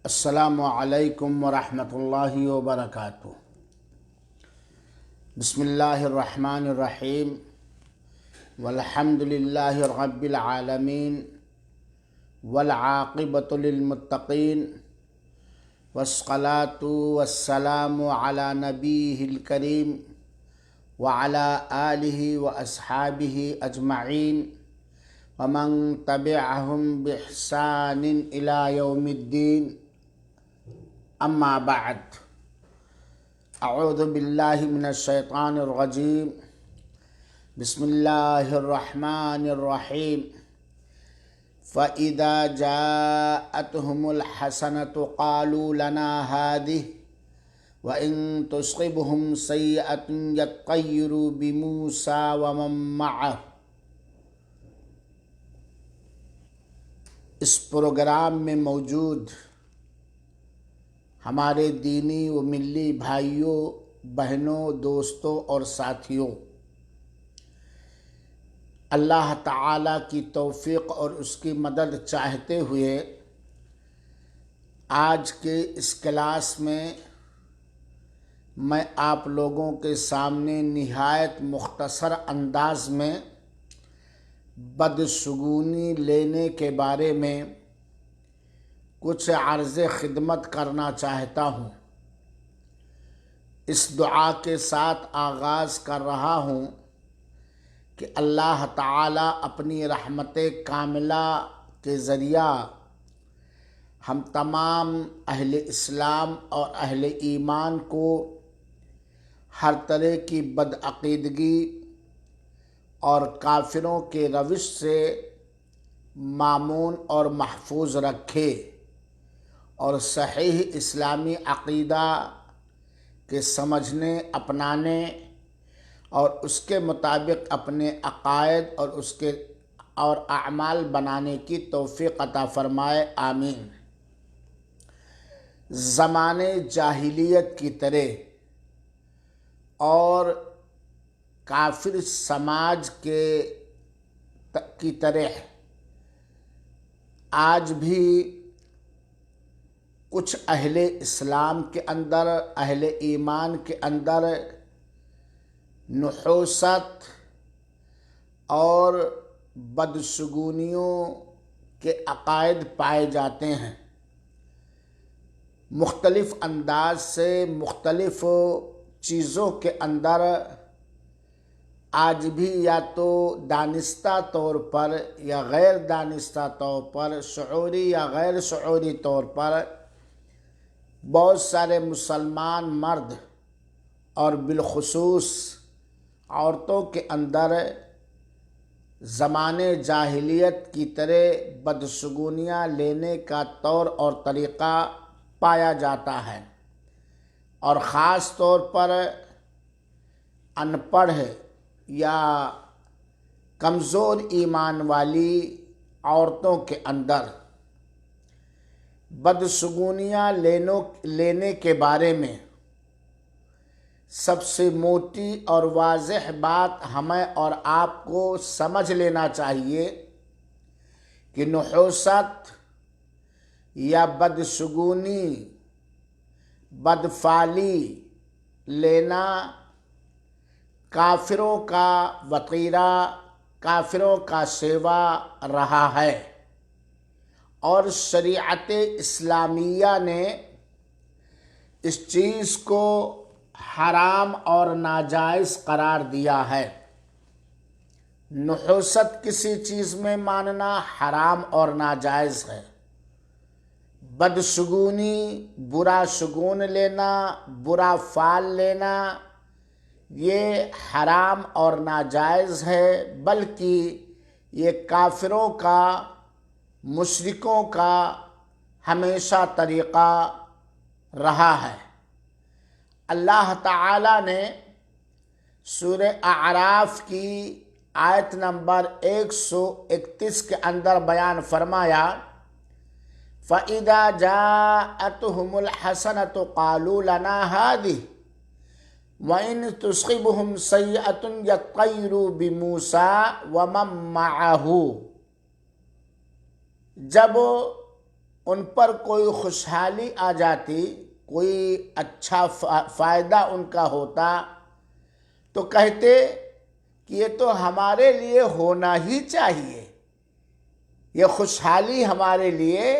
السلام علیکم ورحمۃ اللہ وبرکاتہ۔ بسم اللہ الرحمن الرحیم، والحمد للہ رب العالمین، والعاقبۃ للمتقین، والصلاۃ والسلام علی نبیہ الکریم وعلی آلہ واصحابہ اجمعین ومن تبعہم بإحسان الی یوم الدین، اما بعد۔ اعوذ باللہ من الشیطان الرجیم، بسم اللہ الرحمن الرحیم۔ فَإِذَا جَاءَتْهُمُ الْحَسَنَةُ قَالُوا لَنَا هَٰذِهِ وَإِن تُصِبْهُمْ سَيِّئَةٌ يَطَّيَّرُوا بِمُوسَىٰ وَمَن مَّعَهُ۔ اس پروگرام میں موجود ہمارے دینی و ملی بھائیوں، بہنوں، دوستوں اور ساتھیوں، اللہ تعالیٰ کی توفیق اور اس کی مدد چاہتے ہوئے آج کے اس کلاس میں میں آپ لوگوں کے سامنے نہایت مختصر انداز میں بدشگونی لینے کے بارے میں کچھ عرض خدمت کرنا چاہتا ہوں۔ اس دعا کے ساتھ آغاز کر رہا ہوں کہ اللہ تعالیٰ اپنی رحمت کاملہ کے ذریعہ ہم تمام اہل اسلام اور اہل ایمان کو ہر طرح کی بدعقیدگی اور کافروں کے روش سے مامون اور محفوظ رکھے، اور صحیح اسلامی عقیدہ کے سمجھنے، اپنانے اور اس کے مطابق اپنے عقائد اور اعمال بنانے کی توفیق عطا فرمائے، آمین۔ زمانے جاہلیت کی طرح اور کافر سماج کی طرح آج بھی کچھ اہل اسلام کے اندر، اہل ایمان کے اندر نحوست اور بدشگونیوں کے عقائد پائے جاتے ہیں۔ مختلف انداز سے مختلف چیزوں کے اندر آج بھی یا تو دانستہ طور پر یا غیر دانستہ طور پر، شعوری یا غیر شعوری طور پر بہت سارے مسلمان مرد اور بالخصوص عورتوں کے اندر زمانے جاہلیت کی طرح بدشگونیاں لینے کا طور اور طریقہ پایا جاتا ہے، اور خاص طور پر ان پڑھ یا کمزور ایمان والی عورتوں کے اندر بدشگونیاں لینے کے بارے میں سب سے موٹی اور واضح بات ہمیں اور آپ کو سمجھ لینا چاہیے کہ نحوست یا بدشگونی، بدفعلی لینا کافروں کا وطیرہ، کافروں کا سیوا رہا ہے، اور شریعت اسلامیہ نے اس چیز کو حرام اور ناجائز قرار دیا ہے۔ نحوست کسی چیز میں ماننا حرام اور ناجائز ہے۔ بدشگونی، برا شگون لینا، برا فعل لینا، یہ حرام اور ناجائز ہے، بلکہ یہ کافروں کا، مشرکوں کا ہمیشہ طریقہ رہا ہے۔ اللہ تعالیٰ نے سورہ اعراف کی آیت نمبر 131 کے اندر بیان فرمایا، فَإِذَا جَاءَتْهُمُ الْحَسَنَةُ قَالُوا لَنَا هَٰذِهِ وَإِن تُصِبْهُمْ سَيِّئَةٌ يَطَّيَّرُوا بِمُوسَىٰ وَمَن مَّعَهُ۔ جب ان پر کوئی خوشحالی آ جاتی، کوئی اچھا فائدہ ان کا ہوتا تو کہتے کہ یہ تو ہمارے لیے ہونا ہی چاہیے، یہ خوشحالی ہمارے لیے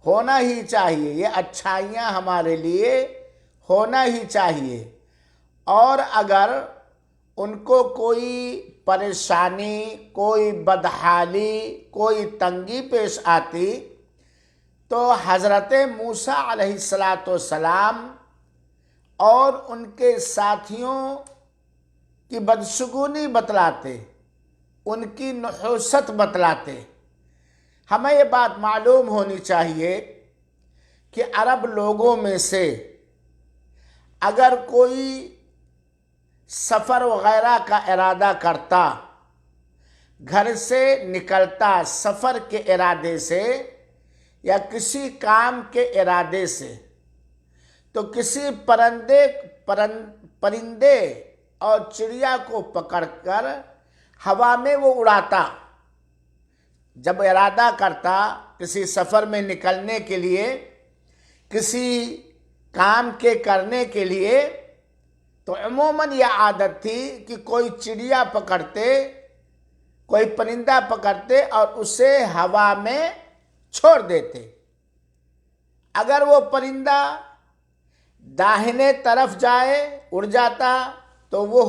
ہونا ہی چاہیے، یہ اچھائیاں ہمارے لیے ہونا ہی چاہیے۔ اور اگر ان کو کوئی پریشانی، کوئی بدحالی، کوئی تنگی پیش آتی تو حضرت موسیٰ علیہ السلام اور ان کے ساتھیوں کی بدشگونی بتلاتے، ان کی نحوست بتلاتے۔ ہمیں یہ بات معلوم ہونی چاہیے کہ عرب لوگوں میں سے اگر کوئی سفر وغیرہ کا ارادہ کرتا، گھر سے نکلتا سفر کے ارادے سے یا کسی کام کے ارادے سے، تو کسی پرندے اور چڑیا کو پکڑ کر ہوا میں وہ اڑاتا۔ جب ارادہ کرتا کسی سفر میں نکلنے کے لیے، کسی کام کے کرنے کے لیے، تو عموماً یہ عادت تھی کہ کوئی چڑیا پکڑتے، کوئی پرندہ پکڑتے اور اسے ہوا میں چھوڑ دیتے۔ اگر وہ پرندہ داہنے طرف جائے، اڑ جاتا تو وہ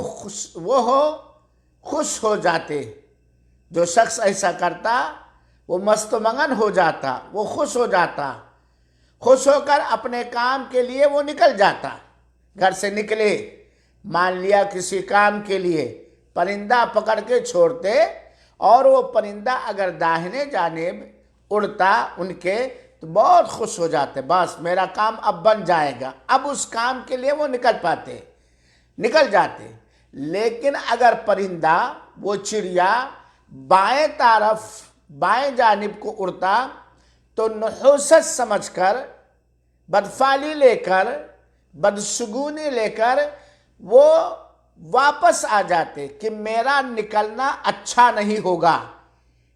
خوش ہو جاتے۔ جو شخص ایسا کرتا وہ مست و منگن ہو جاتا، وہ خوش ہو جاتا، خوش ہو کر اپنے کام کے لیے وہ نکل جاتا۔ گھر سے نکلے، مان لیا کسی کام کے لیے، پرندہ پکڑ کے چھوڑتے اور وہ پرندہ اگر داہنے جانب اڑتا ان کے تو بہت خوش ہو جاتے، بس میرا کام اب بن جائے گا، اب اس کام کے لیے وہ نکل جاتے۔ لیکن اگر پرندہ، وہ چڑیا بائیں جانب کو اڑتا تو نحوست سمجھ کر، بدفعلی لے کر، بدشگونی لے کر وہ واپس آ جاتے کہ میرا نکلنا اچھا نہیں ہوگا،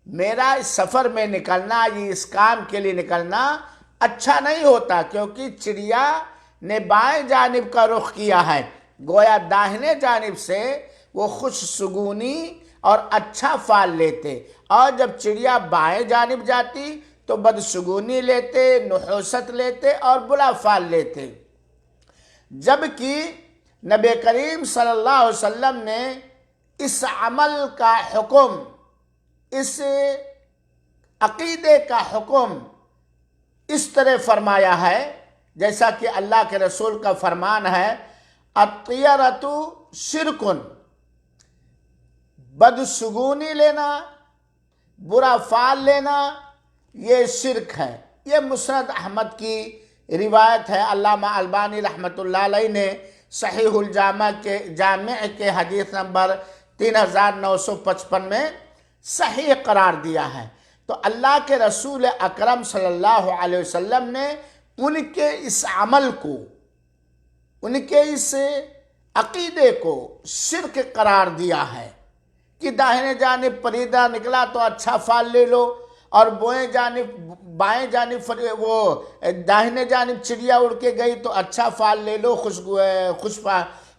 میرا اس سفر میں نکلنا، یہ اس کام کے لیے نکلنا اچھا نہیں ہوتا، کیونکہ چڑیا نے بائیں جانب کا رخ کیا ہے، گویا داہنے جانب سے وہ خوش سگونی اور اچھا فال لیتے، اور جب چڑیا بائیں جانب جاتی تو بدشگونی لیتے، نحوست لیتے اور برا فال لیتے۔ جبکہ نبی کریم صلی اللہ علیہ وسلم نے اس عمل کا حکم، اس عقیدے کا حکم اس طرح فرمایا ہے جیسا کہ اللہ کے رسول کا فرمان ہے، الطیرۃ شرک، بدشگونی لینا، برا فال لینا یہ شرک ہے۔ یہ مسند احمد کی روایت ہے۔ علامہ البانی رحمۃ اللہ علیہ نے صحیح الجامع کے حدیث نمبر 3955 میں صحیح قرار دیا ہے۔ تو اللہ کے رسول اکرم صلی اللہ علیہ وسلم نے ان کے اس عمل کو، ان کے اس عقیدے کو شرک قرار دیا ہے کہ داہنے جانب پرندہ نکلا تو اچھا فال لے لو، اور بائیں جانب وہ داہنے جانب چڑیا اڑ کے گئی تو اچھا فال لے لو، خوش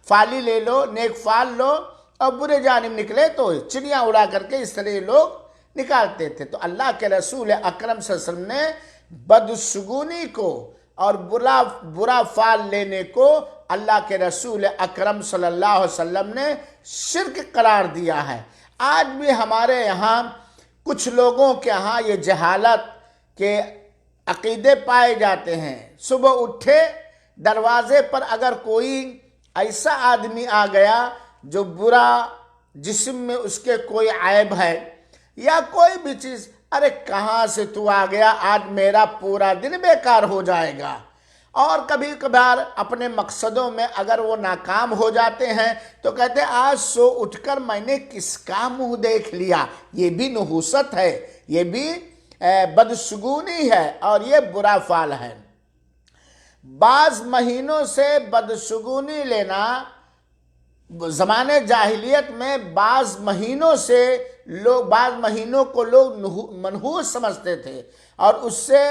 فالی لے لو، نیک فال لو، اور برے جانب نکلے تو چڑیا اڑا کر کے اس طرح لوگ نکالتے تھے۔ تو اللہ کے رسول اکرم صلی اللہ علیہ وسلم نے بدشگونی کو اور برا فال لینے کو اللہ کے رسول اکرم صلی اللہ علیہ وسلم نے شرک قرار دیا ہے۔ آج بھی ہمارے یہاں کچھ لوگوں کے ہاں یہ جہالت کے عقیدے پائے جاتے ہیں۔ صبح اٹھے، دروازے پر اگر کوئی ایسا آدمی آ گیا جو برا، جسم میں اس کے کوئی عیب ہے یا کوئی بھی چیز، ارے کہاں سے تو آ گیا، آج میرا پورا دن بیکار ہو جائے گا۔ اور کبھی کبھار اپنے مقصدوں میں اگر وہ ناکام ہو جاتے ہیں تو کہتے ہیں آج سو اٹھ کر میں نے کس کا منہ دیکھ لیا۔ یہ بھی نحوست ہے، یہ بھی بدشگونی ہے اور یہ برا فال ہے۔ بعض مہینوں سے بدشگونی لینا، زمانے جاہلیت میں بعض مہینوں کو لوگ منحوس سمجھتے تھے اور اس سے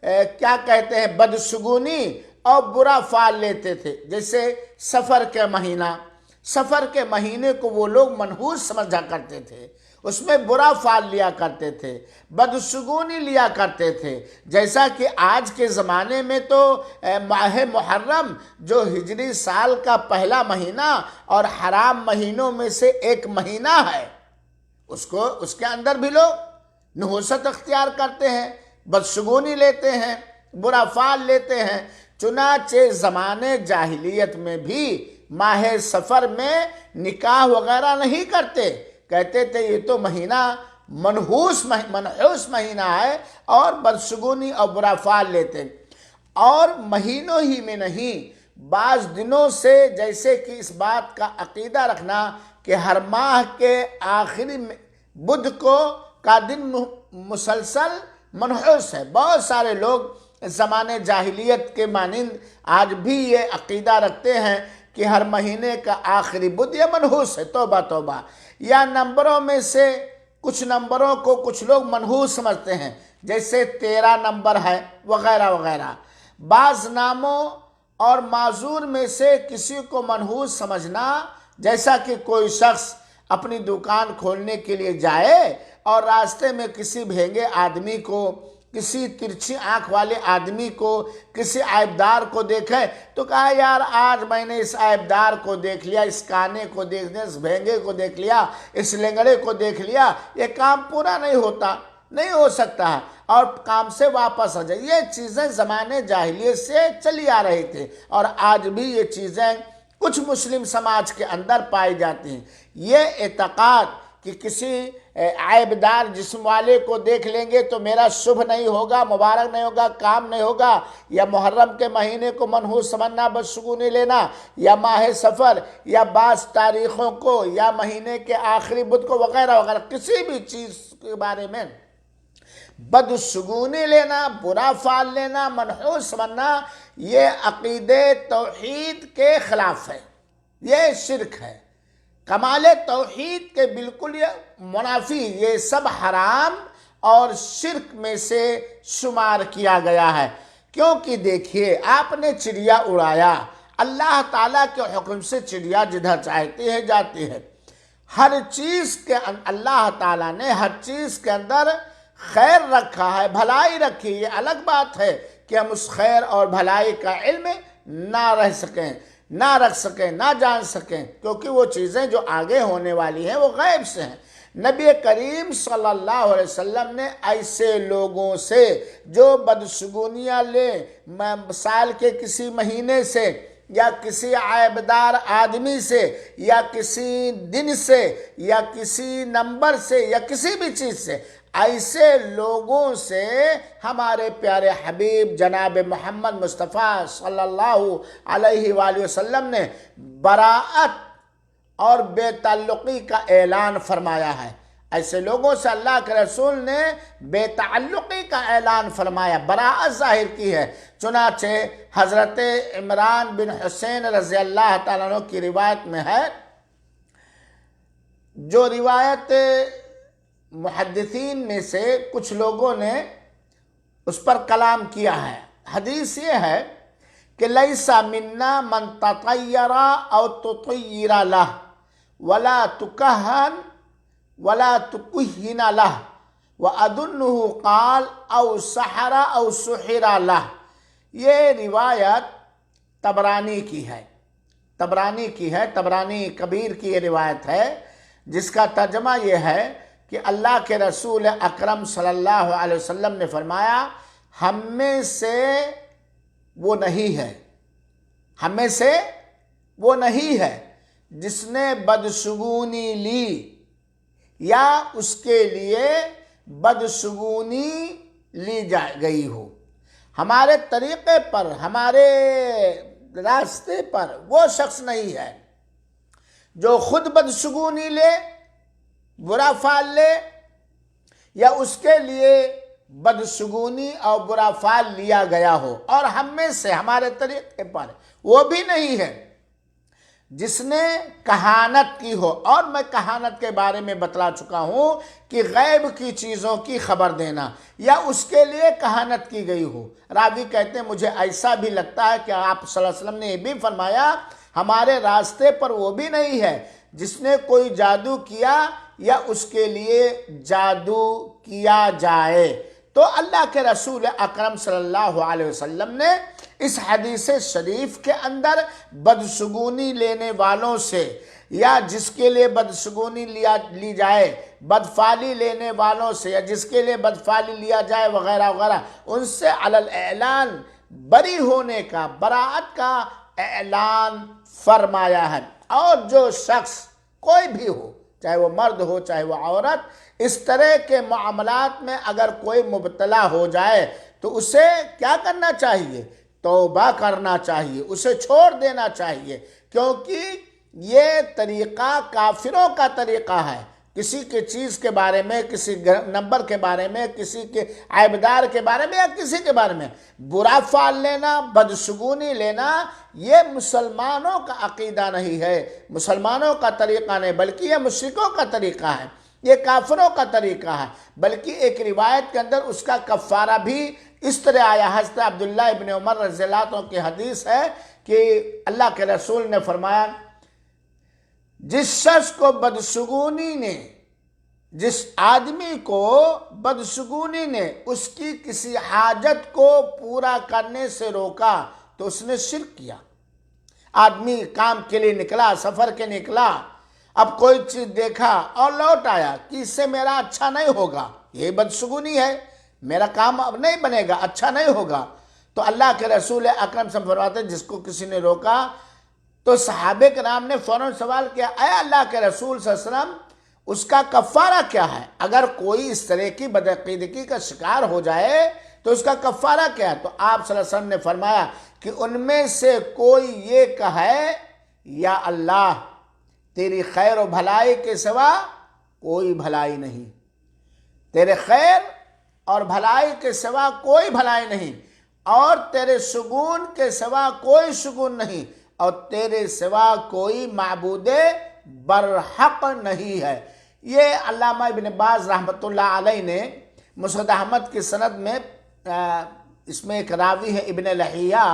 کیا کہتے ہیں بدشگونی اور برا فعل لیتے تھے. جیسے سفر کے مہینے کو وہ لوگ منحوس سمجھا کرتے تھے، اس میں برا فعل لیا کرتے تھے، بدشگونی لیا کرتے تھے. جیسا کہ آج کے زمانے میں تو ماہ محرم جو ہجری سال کا پہلا مہینہ اور حرام مہینوں میں سے ایک مہینہ ہے، اس کے اندر بھی لوگ نحوست اختیار کرتے ہیں، بدشگونی لیتے ہیں، برا فعل لیتے ہیں. چنانچہ زمانے جاہلیت میں بھی ماہ سفر میں نکاح وغیرہ نہیں کرتے، کہتے تھے یہ تو مہینہ منحوس مہینہ ہے، اور بدشگونی اور برا فعل لیتے. اور مہینوں ہی میں نہیں، بعض دنوں سے، جیسے کہ اس بات کا عقیدہ رکھنا کہ ہر ماہ کے آخری بدھ کا دن مسلسل منحوس ہے. بہت سارے لوگ زمانے جاہلیت کے مانند آج بھی یہ عقیدہ رکھتے ہیں کہ ہر مہینے کا آخری بدھ یہ منحوس ہے. توبہ توبہ. یا نمبروں میں سے کچھ نمبروں کو کچھ لوگ منحوس سمجھتے ہیں، جیسے 13 نمبر ہے وغیرہ وغیرہ. بعض ناموں اور معذور میں سے کسی کو منحوس سمجھنا، جیسا کہ کوئی شخص اپنی دکان کھولنے کے لیے جائے اور راستے میں کسی بھینگے آدمی کو، کسی ترچھی آنکھ والے آدمی کو، کسی عیبدار کو دیکھے تو کہا یار آج میں نے اس عیبدار کو دیکھ لیا، اس کانے کو دیکھ لیا، اس بھینگے کو دیکھ لیا، اس لنگڑے کو دیکھ لیا، یہ کام پورا نہیں ہو سکتا ہے اور کام سے واپس آ جائے. یہ چیزیں زمانے جاہلیت سے چلی آ رہی تھی اور آج بھی یہ چیزیں کچھ مسلم سماج کے اندر پائی جاتی ہیں. یہ اعتقاد کہ کسی عیبدار جسم والے کو دیکھ لیں گے تو میرا شبھ نہیں ہوگا، مبارک نہیں ہوگا، کام نہیں ہوگا، یا محرم کے مہینے کو منحوس سمجھنا، بدشگونی لینا، یا ماہ سفر، یا بعض تاریخوں کو، یا مہینے کے آخری بدھ کو وغیرہ وغیرہ، کسی بھی چیز کے بارے میں بدشگونی لینا، برا فعل لینا، منحوس سمجھنا، یہ عقیدے توحید کے خلاف ہے، یہ شرک ہے. کمال توحید کے بالکل یہ منافی، یہ سب حرام اور شرک میں سے شمار کیا گیا ہے. کیونکہ دیکھیے آپ نے چڑیا اڑایا، اللہ تعالیٰ کے حکم سے چڑیا جدھر چاہتی ہے جاتی ہے. ہر چیز کے اللہ تعالیٰ نے ہر چیز کے اندر خیر رکھا ہے، بھلائی رکھی. یہ الگ بات ہے کہ ہم اس خیر اور بھلائی کا علم نہ رکھ سکیں، نہ جان سکیں، کیونکہ وہ چیزیں جو آگے ہونے والی ہیں وہ غیب سے ہیں. نبی کریم صلی اللہ علیہ وسلم نے ایسے لوگوں سے جو بدشگونیاں لے، سال کے کسی مہینے سے، یا کسی عیبدار آدمی سے، یا کسی دن سے، یا کسی نمبر سے، یا کسی بھی چیز سے، ایسے لوگوں سے ہمارے پیارے حبیب جناب محمد مصطفیٰ صلی اللہ علیہ وآلہ وسلم نے براءت اور بے تعلقی کا اعلان فرمایا ہے. ایسے لوگوں سے اللہ کے رسول نے بے تعلقی کا اعلان فرمایا، براءت ظاہر کی ہے. چنانچہ حضرت عمران بن حسین رضی اللہ تعالیٰ عنہ کی روایت میں ہے، جو روایت محدثین میں سے کچھ لوگوں نے اس پر کلام کیا ہے. حدیث یہ ہے کہ لیسا منا من تطیر او تطیر لہ ولا تکہن ولا تکہن لہ وَأَدُنُّهُ قال او سحر او سحر لہ. یہ روایت طبرانی کی ہے، طبرانی کبیر کی یہ روایت ہے، جس کا ترجمہ یہ ہے کہ اللہ کے رسول اکرم صلی اللہ علیہ وسلم نے فرمایا، ہم میں سے وہ نہیں ہے جس نے بدشگونی لی یا اس کے لیے بدشگونی لی گئی ہو. ہمارے طریقے پر، ہمارے راستے پر وہ شخص نہیں ہے جو خود بدشگونی لے، برا فعل لے، یا اس کے لیے بدشگونی اور برا فعل لیا گیا ہو. اور ہم میں سے ہمارے طریقے پر وہ بھی نہیں ہے جس نے کہانت کی ہو، اور میں کہانت کے بارے میں بتلا چکا ہوں کہ غیب کی چیزوں کی خبر دینا یا اس کے لیے کہانت کی گئی ہو۔ راوی کہتے ہیں مجھے ایسا بھی لگتا ہے کہ آپ صلی اللہ علیہ وسلم نے یہ بھی فرمایا ہمارے راستے پر وہ بھی نہیں ہے جس نے کوئی جادو کیا یا اس کے لیے جادو کیا جائے۔ تو اللہ کے رسول اکرم صلی اللہ علیہ وسلم نے اس حدیث شریف کے اندر بدشگونی لینے والوں سے یا جس کے لیے بدشگونی لی جائے، بدفعلی لینے والوں سے یا جس کے لیے بدفعلی لیا جائے وغیرہ وغیرہ، ان سے علی الاعلان بری ہونے کا، براءت کا اعلان فرمایا ہے۔ اور جو شخص کوئی بھی ہو، چاہے وہ مرد ہو چاہے وہ عورت، اس طرح کے معاملات میں اگر کوئی مبتلا ہو جائے تو اسے کیا کرنا چاہیے؟ توبہ کرنا چاہیے، اسے چھوڑ دینا چاہیے، کیونکہ یہ طریقہ کافروں کا طریقہ ہے۔ کسی کی چیز کے بارے میں، کسی نمبر کے بارے میں، کسی کے عیبدار کے بارے میں یا کسی کے بارے میں برا فعل لینا، بدشگونی لینا، یہ مسلمانوں کا عقیدہ نہیں ہے، مسلمانوں کا طریقہ نہیں، بلکہ یہ مشرکوں کا طریقہ ہے، یہ کافروں کا طریقہ ہے۔ بلکہ ایک روایت کے اندر اس کا کفارہ بھی اس طرح آیا۔ حضرت عبداللہ ابن عمر رضی اللہ عنہ کی حدیث ہے کہ اللہ کے رسول نے فرمایا جس شخص کو بدشگونی نے، جس آدمی کو بدشگونی نے اس کی کسی حاجت کو پورا کرنے سے روکا تو اس نے شرک کیا۔ آدمی کام کے لیے نکلا، سفر کے نکلا، اب کوئی چیز دیکھا اور لوٹ آیا کہ اس سے میرا اچھا نہیں ہوگا، یہ بدشگونی ہے، میرا کام اب نہیں بنے گا، اچھا نہیں ہوگا۔ تو اللہ کے رسول اکرم صلی اللہ علیہ وسلم فرماتے ہیں جس کو کسی نے روکا تو صحابہ کرام نے فوراً سوال کیا اے اللہ کے رسول صلی اللہ علیہ وسلم اس کا کفارہ کیا ہے؟ اگر کوئی اس طرح کی بدعقیدگی کا شکار ہو جائے تو اس کا کفارہ کیا ہے؟ تو آپ صلی اللہ علیہ وسلم نے فرمایا کہ ان میں سے کوئی یہ کہے یا اللہ تیری خیر و بھلائی کے سوا کوئی بھلائی نہیں، تیرے خیر اور بھلائی کے سوا کوئی بھلائی نہیں، اور تیرے شگون کے سوا کوئی شگون نہیں، اور تیرے سوا کوئی معبود برحق نہیں ہے۔ یہ علامہ ابن باز رحمۃ اللہ علیہ نے مسند احمد کی سند میں اس میں ایک راوی ہے ابن لہیہ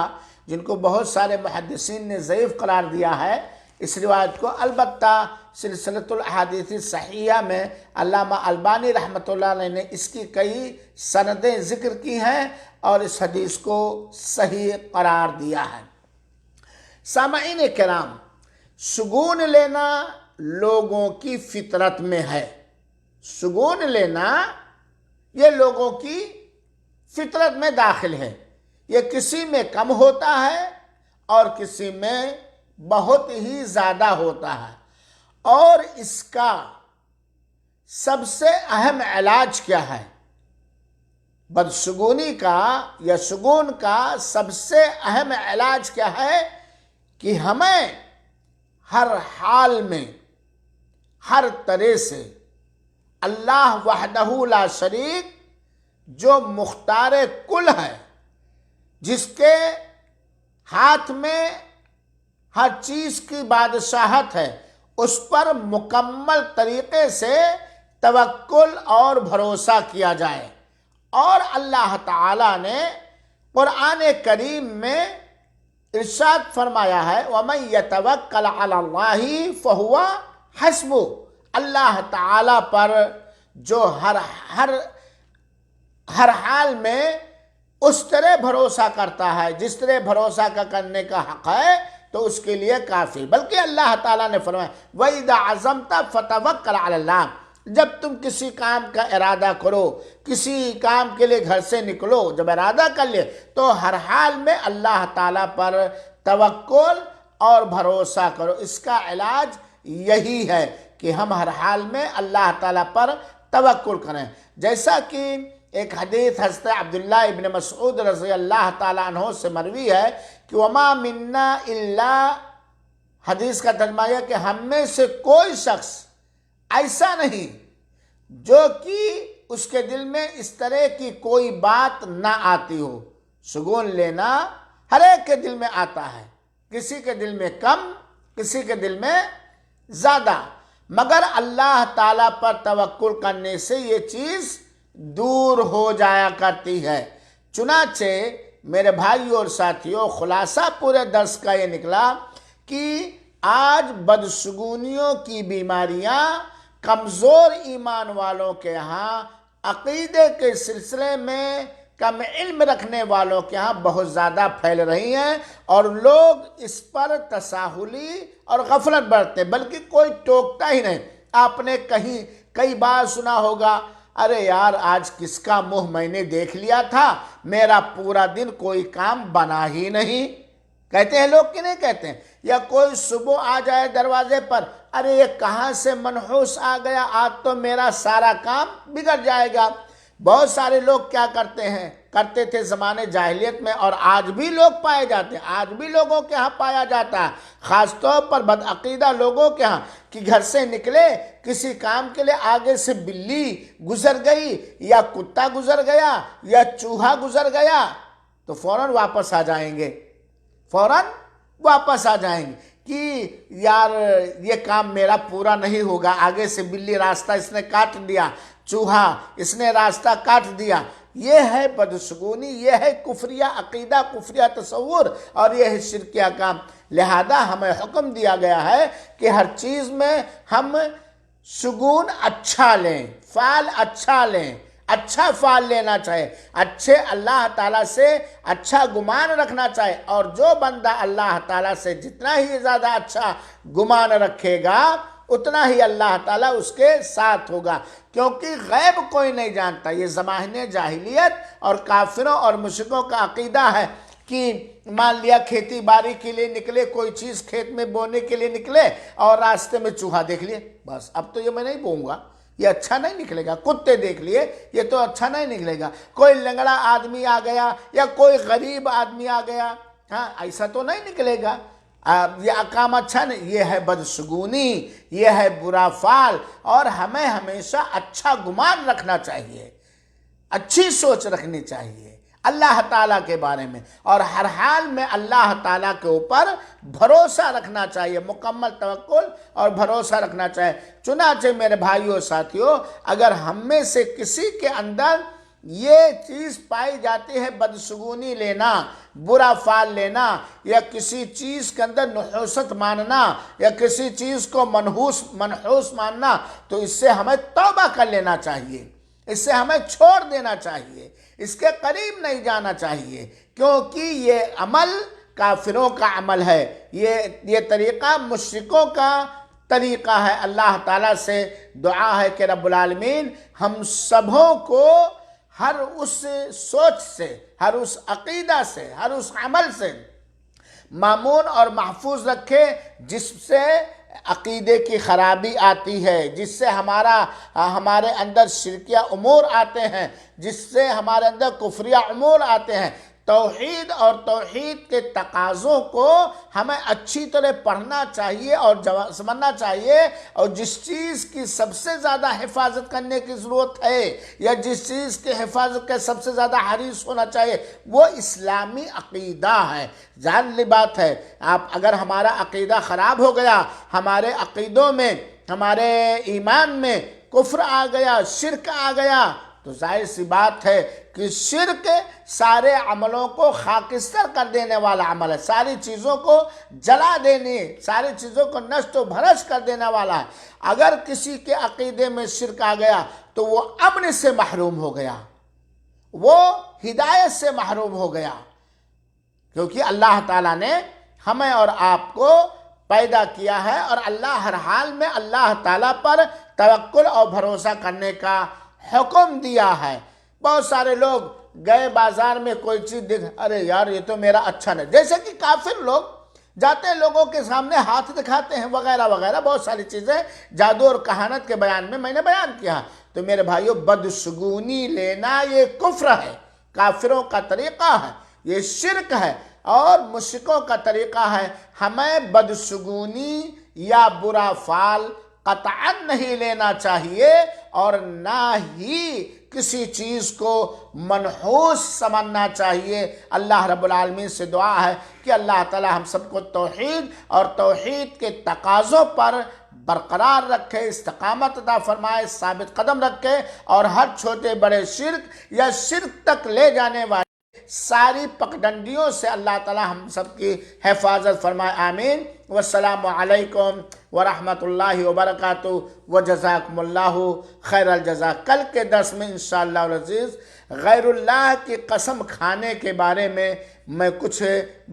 جن کو بہت سارے محدثین نے ضعیف قرار دیا ہے اس روایت کو، البتہ سلسلۃ الاحادیث صحیحہ میں علامہ البانی رحمۃ اللہ علیہ نے اس کی کئی سندیں ذکر کی ہیں اور اس حدیث کو صحیح قرار دیا ہے۔ سامعین کرام، شگون لینا لوگوں کی فطرت میں ہے، شگون لینا یہ لوگوں کی فطرت میں داخل ہے، یہ کسی میں کم ہوتا ہے اور کسی میں بہت ہی زیادہ ہوتا ہے، اور اس کا سب سے اہم علاج کیا ہے؟ بدشگونی کا یا شگون کا سب سے اہم علاج کیا ہے کہ ہمیں ہر حال میں ہر طرح سے اللہ وحدہ لا شریک جو مختار کل ہے، جس کے ہاتھ میں ہر چیز کی بادشاہت ہے، اس پر مکمل طریقے سے توکل اور بھروسہ کیا جائے۔ اور اللہ تعالیٰ نے قرآن کریم میں ارشاد فرمایا ہے وَمَن يَتَوَكَّلْ عَلَى اللَّهِ فَهُوَ حَسْبُهُ، اللہ تعالیٰ پر جو ہر حال میں اس طرح بھروسہ کرتا ہے جس طرح بھروسہ کرنے کا حق ہے تو اس کے لیے کافی، بلکہ اللہ تعالیٰ نے فرمایا وَإِذَا عَزَمْتَ فَتَوَكَّلْ عَلَى اللَّهِ، جب تم کسی کام کا ارادہ کرو، کسی کام کے لیے گھر سے نکلو، جب ارادہ کر لے تو ہر حال میں اللہ تعالیٰ پر توکل اور بھروسہ کرو۔ اس کا علاج یہی ہے کہ ہم ہر حال میں اللہ تعالیٰ پر توکل کریں، جیسا کہ ایک حدیث حضرت عبداللہ ابن مسعود رضی اللہ تعالیٰ عنہ سے مروی ہے کہ وَمَا مِنَّا إِلَّا، حدیث کا ترجمہ ہے کہ ہم میں سے کوئی شخص ایسا نہیں جو کہ اس کے دل میں اس طرح کی کوئی بات نہ آتی ہو۔ شگون لینا ہر ایک کے دل میں آتا ہے، کسی کے دل میں کم کسی کے دل میں زیادہ، مگر اللہ تعالیٰ پر توکل کرنے سے یہ چیز دور ہو جایا کرتی ہے۔ چنانچہ میرے بھائیوں اور ساتھیوں، خلاصہ پورے درس کا یہ نکلا کہ آج بدشگونیوں کی بیماریاں کمزور ایمان والوں کے ہاں، عقیدے کے سلسلے میں کم علم رکھنے والوں کے ہاں بہت زیادہ پھیل رہی ہیں، اور لوگ اس پر تساہلی اور غفلت برتتے ہیں، بلکہ کوئی ٹوکتا ہی نہیں۔ آپ نے کئی بار سنا ہوگا، ارے یار آج کس کا منہ میں نے دیکھ لیا تھا، میرا پورا دن کوئی کام بنا ہی نہیں، کہتے ہیں لوگ کہ نہیں کہتے ہیں؟ یا کوئی صبح آ جائے دروازے پر، ارے یہ کہاں سے منحوس آ گیا، آج تو میرا سارا کام بگڑ جائے گا۔ بہت سارے لوگ کیا کرتے تھے زمانے جاہلیت میں، اور آج بھی لوگ پائے جاتے ہیں، آج بھی لوگوں کے ہاں پایا جاتا ہے، خاص طور پر بدعقیدہ لوگوں کے ہاں، کہ گھر سے نکلے کسی کام کے لیے، آگے سے بلی گزر گئی یا کتا گزر گیا یا چوہا گزر گیا تو فوراً واپس آ جائیں گے، کہ یار یہ کام میرا پورا نہیں ہوگا، آگے سے بلی راستہ اس نے کاٹ دیا، چوہا اس نے راستہ کاٹ دیا۔ یہ ہے بدشگونی، یہ ہے کفریہ عقیدہ، کفریہ تصور، اور یہ ہے شرکیہ کام۔ لہذا ہمیں حکم دیا گیا ہے کہ ہر چیز میں ہم شگون اچھا لیں، فعل اچھا لیں، اچھا فعل لینا چاہے، اچھے اللہ تعالیٰ سے اچھا گمان رکھنا چاہے، اور جو بندہ اللہ تعالیٰ سے جتنا ہی زیادہ اچھا گمان رکھے گا اتنا ہی اللہ تعالیٰ اس کے ساتھ ہوگا، کیونکہ غیب کوئی نہیں جانتا۔ یہ زمانے جاہلیت اور کافروں اور مشرکوں کا عقیدہ ہے کہ مان لیا کھیتی باڑی کے لیے نکلے، کوئی چیز کھیت میں بونے کے لیے نکلے اور راستے میں چوہا دیکھ لیے، بس اب تو یہ میں نہیں بوؤں گا، یہ اچھا نہیں نکلے گا، کتے دیکھ لیے یہ تو اچھا نہیں نکلے گا، کوئی لنگڑا آدمی آ گیا یا کوئی غریب آدمی آ گیا، ہاں ایسا تو نہیں نکلے گا، یہ کام اچھا نہیں۔ یہ ہے بدشگونی، یہ ہے برا فعل، اور ہمیں ہمیشہ اچھا گمان رکھنا چاہیے، اچھی سوچ رکھنی چاہیے اللہ تعالیٰ کے بارے میں، اور ہر حال میں اللہ تعالیٰ کے اوپر بھروسہ رکھنا چاہیے، مکمل توکل اور بھروسہ رکھنا چاہیے۔ چنانچہ میرے بھائیوں ساتھیوں، اگر ہم میں سے کسی کے اندر یہ چیز پائی جاتی ہے، بدشگونی لینا، برا فعل لینا، یا کسی چیز کے اندر نحوست ماننا، یا کسی چیز کو منحوس ماننا، تو اس سے ہمیں توبہ کر لینا چاہیے، اس سے ہمیں چھوڑ دینا چاہیے، اس کے قریب نہیں جانا چاہیے، کیونکہ یہ عمل کافروں کا عمل ہے، یہ طریقہ مشرکوں کا طریقہ ہے۔ اللہ تعالیٰ سے دعا ہے کہ رب العالمین ہم سبوں کو ہر اس سوچ سے، ہر اس عقیدہ سے، ہر اس عمل سے مامون اور محفوظ رکھے جس سے عقیدے کی خرابی آتی ہے، جس سے ہمارے اندر شرکیہ امور آتے ہیں، جس سے ہمارے اندر کفریہ امور آتے ہیں۔ توحید اور توحید کے تقاضوں کو ہمیں اچھی طرح پڑھنا چاہیے اور سمجھنا چاہیے، اور جس چیز کی سب سے زیادہ حفاظت کرنے کی ضرورت ہے، یا جس چیز کی حفاظت کے سب سے زیادہ حریص ہونا چاہیے، وہ اسلامی عقیدہ ہے۔ ظاہر سی بات ہے، اگر ہمارا عقیدہ خراب ہو گیا، ہمارے عقیدوں میں، ہمارے ایمان میں کفر آ گیا، شرک آ گیا، تو ظاہر سی بات ہے کہ شرک سارے عملوں کو خاکستر کر دینے والا عمل ہے، ساری چیزوں کو جلا دینے، ساری چیزوں کو نشت و بھرش کر دینے والا ہے۔ اگر کسی کے عقیدے میں شرک آ گیا تو وہ امن سے محروم ہو گیا، وہ ہدایت سے محروم ہو گیا، کیونکہ اللہ تعالیٰ نے ہمیں اور آپ کو پیدا کیا ہے، اور اللہ ہر حال میں اللہ تعالیٰ پر توکل اور بھروسہ کرنے کا حکم دیا ہے۔ بہت سارے لوگ گئے بازار میں کوئی چیز دیکھ، ارے یار یہ تو میرا اچھا نہیں، جیسے کہ کافر لوگ جاتے ہیں لوگوں کے سامنے ہاتھ دکھاتے ہیں وغیرہ وغیرہ، بہت ساری چیزیں جادو اور کہانت کے بیان میں نے بیان کیا۔ تو میرے بھائیوں، بدشگونی لینا یہ کفر ہے، کافروں کا طریقہ ہے، یہ شرک ہے اور مشرکوں کا طریقہ ہے۔ ہمیں بدشگونی یا برا فعل قطعاً نہیں لینا چاہیے، اور نہ ہی کسی چیز کو منحوس سمجھنا چاہیے۔ اللہ رب العالمین سے دعا ہے کہ اللہ تعالی ہم سب کو توحید اور توحید کے تقاضوں پر برقرار رکھے، استقامت عطا فرمائے، ثابت قدم رکھے، اور ہر چھوٹے بڑے شرک یا شرک تک لے جانے والے ساری پگڈنڈیوں سے اللہ تعالی ہم سب کی حفاظت فرمائے، آمین۔ والسلام علیکم ورحمۃ اللہ وبرکاتہ، وجزاکم اللہ خیر الجزا۔ کل کے درس میں انشاءاللہ العزیز غیر اللہ کی قسم کھانے کے بارے میں کچھ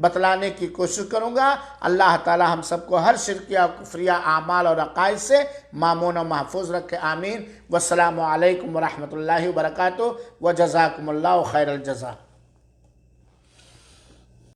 بتلانے کی کوشش کروں گا۔ اللہ تعالی ہم سب کو ہر شرکیہ کفریہ اعمال اور عقائد سے مامون و محفوظ رکھے، آمین۔ والسلام علیکم ورحمۃ اللہ وبرکاتہ، وجزاکم اللہ خیر الجزا۔